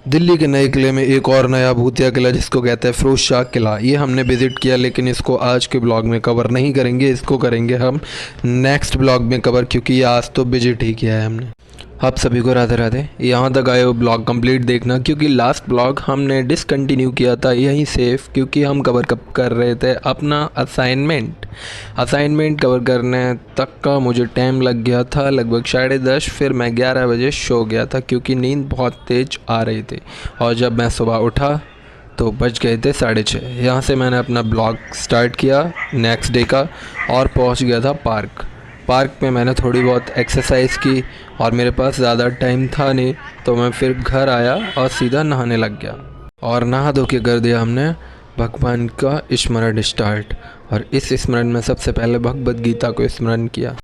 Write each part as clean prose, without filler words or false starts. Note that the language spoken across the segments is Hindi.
दिल्ली के नए किले में एक और नया भूतिया किला जिसको कहते हैं फिरोज शाह किला, ये हमने विज़िट किया, लेकिन इसको आज के ब्लॉग में कवर नहीं करेंगे। इसको करेंगे हम नेक्स्ट ब्लॉग में कवर, क्योंकि ये आज तो विजिट ही किया है हमने। आप सभी को राधे राधे। यहाँ तक आए हो ब्लॉग कंप्लीट देखना, क्योंकि लास्ट ब्लॉग हमने डिसकंटिन्यू किया था यहीं से, क्योंकि हम कवर कर रहे थे अपना असाइनमेंट कवर करने तक का मुझे टाइम लग गया था लगभग 10:30। फिर मैं 11 बजे सो गया था क्योंकि नींद बहुत तेज़ आ रही थी, और जब मैं सुबह उठा तो बज गए थे 6:30। यहाँ से मैंने अपना ब्लॉग स्टार्ट किया नेक्स्ट डे का, और पहुँच गया था पार्क में। मैंने थोड़ी बहुत एक्सरसाइज की और मेरे पास ज़्यादा टाइम था नहीं, तो मैं फिर घर आया और सीधा नहाने लग गया, और नहा धो के कर दिया हमने भगवान का स्मरण स्टार्ट। और इस स्मरण में सबसे पहले भगवद गीता को स्मरण किया।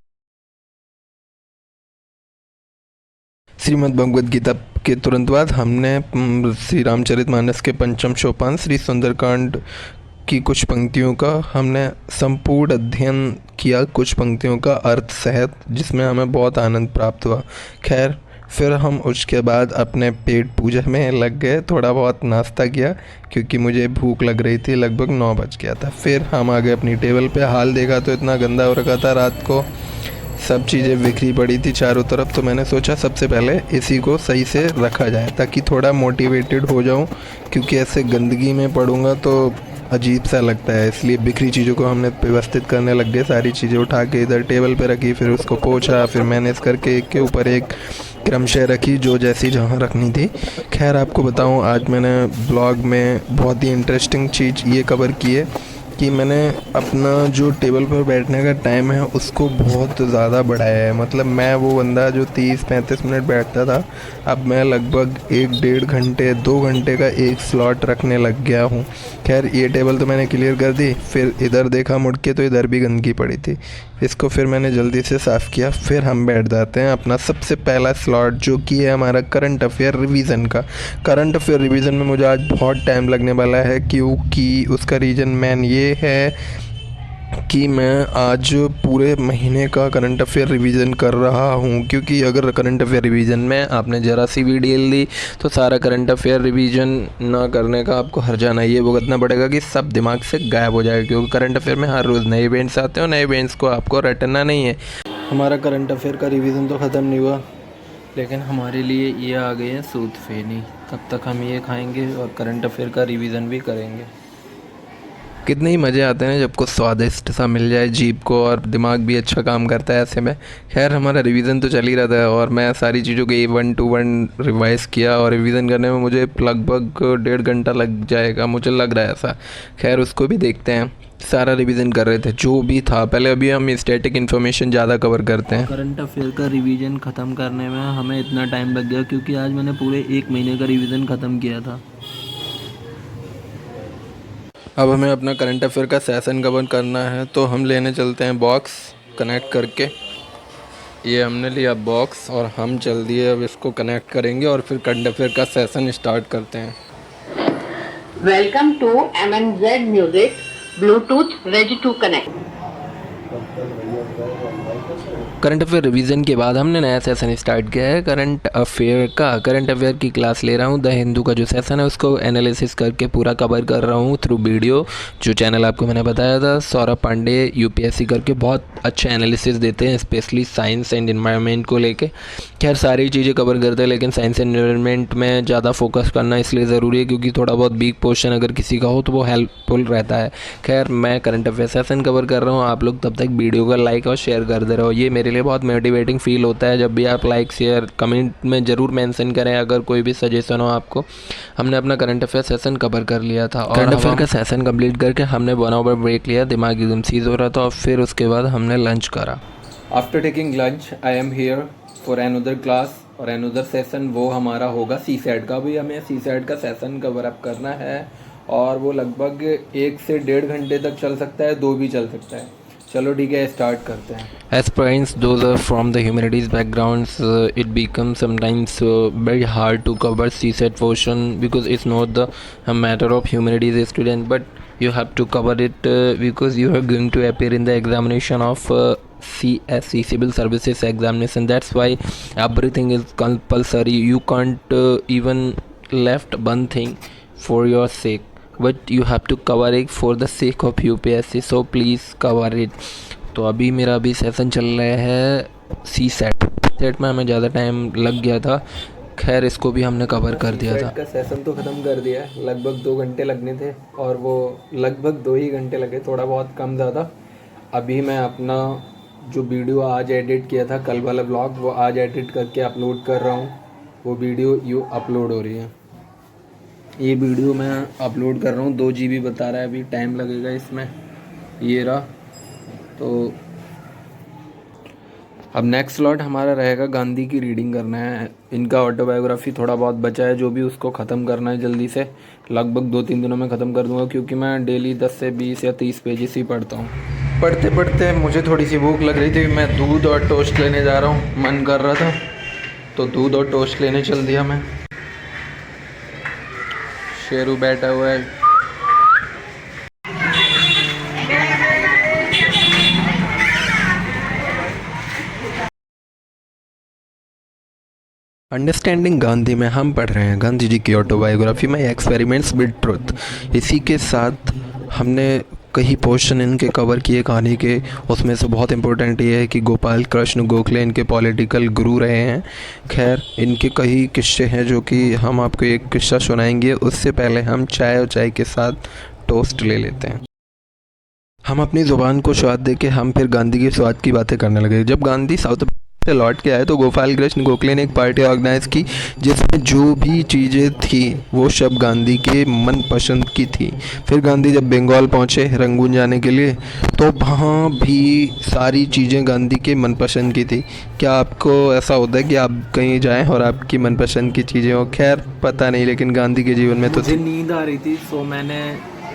श्रीमद् भगवद गीता के तुरंत बाद हमने श्री रामचरितमानस के पंचम सोपान श्री सुंदरकांड की कुछ पंक्तियों का हमने संपूर्ण अध्ययन किया, कुछ पंक्तियों का अर्थ सहित, जिसमें हमें बहुत आनंद प्राप्त हुआ। खैर, फिर हम उसके बाद अपने पेट पूजा में लग गए, थोड़ा बहुत नाश्ता किया क्योंकि मुझे भूख लग रही थी, लगभग 9 बज गया था। फिर हम आ गए अपनी टेबल पे। हाल देखा तो इतना गंदा हो रखा था, रात को सब चीज़ें बिखरी पड़ी थी चारों तरफ। तो मैंने सोचा सबसे पहले इसी को सही से रखा जाए ताकि थोड़ा मोटिवेटेड हो जाऊं, क्योंकि ऐसे गंदगी में पड़ूंगा तो अजीब सा लगता है। इसलिए बिखरी चीज़ों को हमने व्यवस्थित करने लग गए। सारी चीज़ें उठा के इधर टेबल पे रखी, फिर उसको पोंछा, फिर मैनेज करके एक के ऊपर एक क्रमशः रखी, जो जैसी जहाँ रखनी थी। खैर, आपको बताऊँ, आज मैंने ब्लॉग में बहुत ही इंटरेस्टिंग चीज़ ये कवर की है कि मैंने अपना जो टेबल पर बैठने का टाइम है उसको बहुत ज़्यादा बढ़ाया है। मतलब मैं वो बंदा जो 30-35 मिनट बैठता था, अब मैं लगभग 1-1.5 घंटे 2 घंटे का एक स्लॉट रखने लग गया हूँ। खैर, ये टेबल तो मैंने क्लियर कर दी। फिर इधर देखा मुड़ के तो इधर भी गंदगी पड़ी थी, इसको फिर मैंने जल्दी से साफ़ किया। फिर हम बैठ जाते हैं अपना सबसे पहला स्लॉट, जो कि है हमारा करंट अफेयर रिवीजन का। करंट अफेयर रिवीजन में मुझे आज बहुत टाइम लगने वाला है, क्योंकि उसका रीज़न मेन ये है कि मैं आज पूरे महीने का करंट अफेयर रिवीजन कर रहा हूँ। क्योंकि अगर करंट अफेयर रिवीजन में आपने ज़रा सी भी डील दी तो सारा करंट अफेयर रिवीजन ना करने का आपको हर्जाना ये भुगतना पड़ेगा कि सब दिमाग से गायब हो जाएगा, क्योंकि करंट अफेयर में हर रोज़ नए इवेंट्स आते हैं और नए इवेंट्स को आपको रटना नहीं है। हमारा करंट अफेयर का रिवीजन तो ख़त्म नहीं हुआ, लेकिन हमारे लिए ये आ गए हैं सूद फेनी। तब तक हम ये खाएंगे और करंट अफेयर का रिवीजन भी करेंगे। कितने ही मज़े आते हैं जब कुछ स्वादिष्ट सा मिल जाए जीभ को, और दिमाग भी अच्छा काम करता है ऐसे में। खैर, हमारा रिवीजन तो चल ही रहा था और मैं सारी चीज़ों के 1 to 1 रिवाइज़ किया, और रिवीजन करने में मुझे लगभग 1.5 घंटा लग जाएगा, मुझे लग रहा है ऐसा। खैर, उसको भी देखते हैं। सारा रिवीजन कर रहे थे जो भी था पहले। अभी हम स्टैटिक इन्फॉर्मेशन ज़्यादा कवर करते हैं। करंट अफेयर का रिवीजन ख़त्म करने में हमें इतना टाइम लग गया क्योंकि आज मैंने पूरे 1 महीने का रिवीजन ख़त्म किया था। अब हमें अपना करंट अफेयर का सेशन कवर करना है, तो हम लेने चलते हैं बॉक्स कनेक्ट करके। ये हमने लिया बॉक्स और हम चल दिए, अब इसको कनेक्ट करेंगे और फिर करंट अफेयर का सेशन स्टार्ट करते हैं। Welcome to MNZ music Bluetooth ready to connect. Current affair revision के बाद हमने नया सेशन स्टार्ट किया है करंट अफेयर का। करंट अफेयर की क्लास ले रहा हूँ। द हिंदू का जो सेशन है उसको एनालिसिस करके पूरा कवर कर रहा हूँ थ्रू वीडियो। जो चैनल आपको मैंने बताया था, सौरभ पांडे UPSC करके बहुत अच्छे एनालिसिस देते हैं, स्पेशली साइंस एंड इन्वायरमेंट को लेके। खैर, सारी चीज़ें कवर करते हैं, लेकिन साइंस एंड इन्वायरमेंट में ज़्यादा फोकस करना इसलिए ज़रूरी है क्योंकि थोड़ा बहुत वीक पोर्शन अगर किसी का हो तो वो हेल्पफुल रहता है। खैर, मैं करंट अफेयर सेशन कवर कर रहा हूँ। आप लोग तब तक वीडियो को लाइक और शेयर कर दे रहे हो, ये मेरे लिए बहुत मोटिवेटिंग फील होता है। जब भी आप लाइक शेयर कमेंट में ज़रूर मेंशन करें अगर कोई भी सजेशन हो आपको। हमने अपना करंट अफेयर सेशन कवर कर लिया था, और करंट अफेयर का सेशन कंप्लीट करके हमने 1 आवर ब्रेक लिया। दिमाग एकदम सीज हो रहा था, और फिर उसके बाद हमने लंच करा। After taking lunch I am here for another class और अनदर सेशन। वो हमारा होगा CSAT का। भी हमें CSAT का सेशन कवर अप करना है, और वो लगभग 1 से 1.5 घंटे तक चल सकता है, 2 भी चल सकता है। चलो ठीक है, स्टार्ट करते हैं। Aspirants, those are from the humanities backgrounds, it becomes sometimes very hard to cover CSAT portion because it's not the a matter of humanities student, but you have to cover it because you are going to appear in the examination of CSE, Civil Services Examination. That's why everything is compulsory. You can't even left one thing for your sake, but you have to cover it for the sake of UPSC, so please cover it. तो अभी मेरा अभी सेशन चल रहा है सेट में हमें ज़्यादा टाइम लग गया था, खैर इसको भी हमने कवर कर दिया था। का सेशन तो ख़त्म कर दिया, लगभग 2 घंटे लगने थे और वो लगभग 2 ही घंटे लगे, थोड़ा बहुत कम ज़्यादा। अभी मैं अपना जो वीडियो आज एडिट किया था, कल वाला ब्लॉग, वो आज एडिट करके अपलोड कर रहा हूँ। वो वीडियो अपलोड हो रही है, ये वीडियो मैं अपलोड कर रहा हूँ। 2 GB बता रहा है, अभी टाइम लगेगा इसमें। ये रहा। तो अब नेक्स्ट स्लॉट हमारा रहेगा गांधी की रीडिंग करना है। इनका ऑटोबायोग्राफी थोड़ा बहुत बचा है, जो भी उसको ख़त्म करना है जल्दी से। लगभग 2-3 दिनों में ख़त्म कर दूंगा, क्योंकि मैं डेली 10 से 20 या 30 पेजेस ही पढ़ता हूँ। पढ़ते पढ़ते मुझे थोड़ी सी भूख लग रही थी, मैं दूध और टोस्ट लेने जा रहा हूँ, मन कर रहा था तो दूध और टोस्ट लेने चल दिया मैं। शेरू बैठा हुआ है। अंडरस्टैंडिंग गांधी में हम पढ़ रहे हैं गांधी जी की ऑटोबायोग्राफी में एक्सपेरिमेंट्स विद ट्रुथ। इसी के साथ हमने कई पोर्शन इनके कवर किए कहानी के। उसमें से बहुत इम्पोर्टेंट ये है कि गोपाल कृष्ण गोखले इनके पॉलिटिकल गुरु रहे हैं। खैर, इनके कई किस्से हैं जो कि हम आपको एक किस्सा सुनाएंगे। उससे पहले हम चाय और चाय के साथ टोस्ट ले लेते हैं। हम अपनी ज़ुबान को स्वाद दे के हम फिर गांधी के स्वाद की बातें करने लगे। जब गांधी साउथ से लौट के आए तो गोपाल कृष्ण गोखले ने एक पार्टी ऑर्गेनाइज की, जिसमें जो भी चीज़ें थी वो सब गांधी के मन पसंद की थी। फिर गांधी जब बंगाल पहुँचे रंगून जाने के लिए, तो वहाँ भी सारी चीज़ें गांधी के मनपसंद की थी। क्या आपको ऐसा होता है कि आप कहीं जाएं और आपकी मनपसंद की चीज़ें हो? खैर पता नहीं, लेकिन गांधी के जीवन में तो मुझे नींद आ रही थी, सो मैंने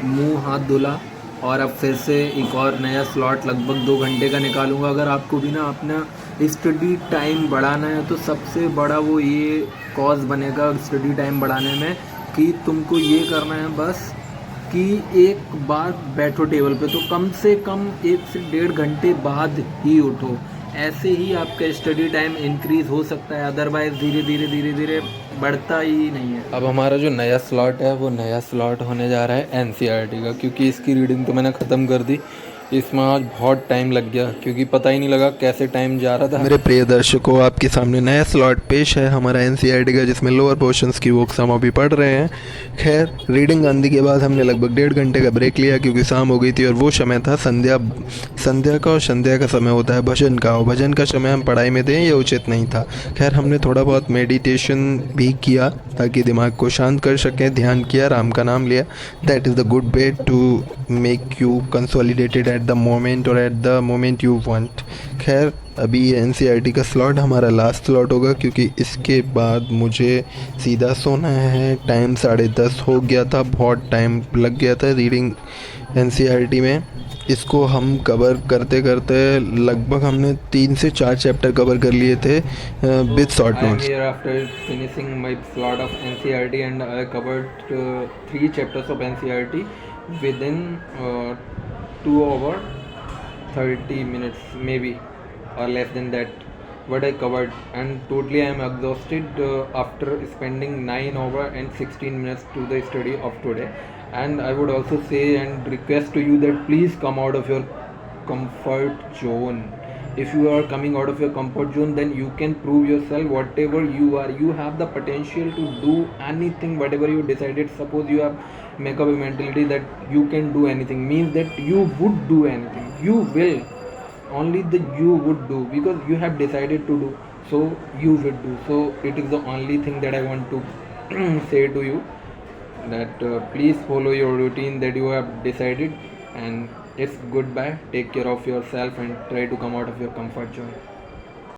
मुंह हाथ धुला और अब फिर से एक और नया स्लॉट लगभग 2 घंटे का निकालूंगा। अगर आपको भी ना अपना स्टडी टाइम बढ़ाना है, तो सबसे बड़ा वो ये कॉज बनेगा स्टडी टाइम बढ़ाने में, कि तुमको ये करना है बस कि एक बार बैठो टेबल पे, तो कम से कम 1 से 1.5 घंटे बाद ही उठो। ऐसे ही आपका स्टडी टाइम इंक्रीज़ हो सकता है, अदरवाइज़ धीरे धीरे बढ़ता ही नहीं है। अब हमारा जो नया स्लॉट है वो नया स्लॉट होने जा रहा है NCERT का, क्योंकि इसकी रीडिंग तो मैंने ख़त्म कर दी। इसमें आज बहुत टाइम लग गया, क्योंकि पता ही नहीं लगा कैसे टाइम जा रहा था। मेरे प्रिय दर्शकों, आपके सामने नया स्लॉट पेश है हमारा NCERT का, जिसमें लोअर पोर्शंस की बुक्स हम अभी पढ़ रहे हैं। खैर, रीडिंग गांधी के बाद हमने लगभग 1.5 घंटे का ब्रेक लिया, क्योंकि शाम हो गई थी और वो समय था संध्या का। और संध्या का समय होता है भजन का, और भजन का समय हम पढ़ाई में दें ये उचित नहीं था। खैर, हमने थोड़ा बहुत मेडिटेशन भी किया ताकि दिमाग को शांत कर सकें। ध्यान किया, राम का नाम लिया। That is the good way to make you consolidated at the moment और at the moment you want. खैर, अभी NCERT का स्लॉट हमारा लास्ट स्लॉट होगा, क्योंकि इसके बाद मुझे सीधा सोना है। टाइम 10:30 हो गया था, बहुत टाइम लग गया था रीडिंग NCERT में। इसको हम कवर करते करते लगभग हमने 3 से 4 चैप्टर कवर कर लिए थे with short notes. After finishing my slot of NCERT and I covered 3 chapters of NCERT within 2 hours 30 minutes maybe or less than that what I covered, and totally I am exhausted after spending 9 hours and 16 minutes to the study of today. And I would also say and request to you that please come out of your comfort zone. If you are coming out of your comfort zone, then you can prove yourself whatever you are. You have the potential to do anything, whatever you decided. Suppose you have make up a mentality that you can do anything, means that you would do anything. You will, only the you would do, because you have decided to do, so you will do. So it is the only thing that I want to say to you, that please follow your routine that you have decided, and it's goodbye. Take care of yourself and try to come out of your comfort zone.